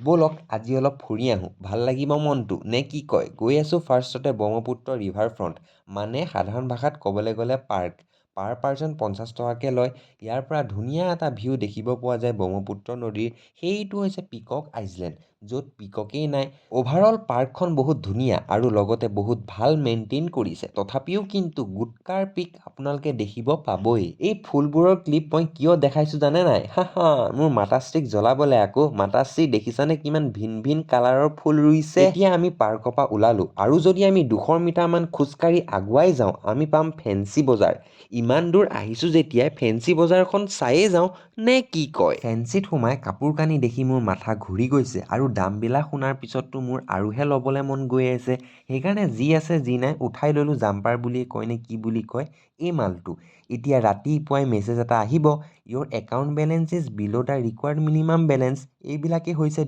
ব'লক আজি অলপ ফুৰি আহোঁ, ভাল লাগিব মনটো নে কি কয়? গৈ আছোঁ ফাৰ্ষ্টতে ব্ৰহ্মপুত্ৰ ৰিভাৰ ফ্ৰণ্ট, মানে সাধাৰণ ভাষাত ক'বলৈ গ'লে পাৰ্ক। পাৰ পাৰ্চন 50 টকাকৈ লয়। ইয়াৰ পৰা ধুনীয়া এটা ভিউ দেখিব পোৱা যায় ব্ৰহ্মপুত্ৰ নদীৰ। সেইটো হৈছে পিকক আইলেণ্ড, য'ত পিককেই নাই। অ'ভাৰঅল পাৰ্কখন বহুত ধুনীয়া আৰু লগতে বহুত ভাল মেইনটেইন কৰিছে। তথাপিও কিন্তু গুটকাৰ পিক আপোনালোকে দেখিব পাবই। এই ফুলবোৰৰ ক্লিপ মই কিয় দেখাইছোঁ জানে নাই? মোৰ মাতাশ্ৰীক জ্বলাবলৈ আকৌ। মাতাশ্ৰী দেখিছানে কিমান ভিন ভিন কালাৰৰ ফুল ৰুইছে? এতিয়া আমি পাৰ্কৰ পৰা ওলালোঁ আৰু যদি আমি 200 মিটাৰমান খোজকাঢ়ি আগুৱাই যাওঁ, আমি পাম ফেঞ্চি বজাৰ। ইমান দূৰ আহিছোঁ যেতিয়াই ফেঞ্চি বজাৰখন চায়েই যাওঁ নে কি কয়? ফেঞ্চিত সোমাই কাপোৰ কানি দেখি মোৰ মাথা ঘূৰি গৈছে আৰু দামবিলাক শুনাৰ পিছততো মোৰ আৰুহে ল'বলৈ মন গৈ আছে। সেইকাৰণে যি আছে যি নাই উঠাই ল'লোঁ। জাম্পাৰ বুলি কয় নে কি বুলি কয় এই মালটো। এতিয়া ৰাতিপুৱাই মেছেজ এটা আহিব, your account balance is bill' the required minimum balance. এইবিলাকেই হৈছে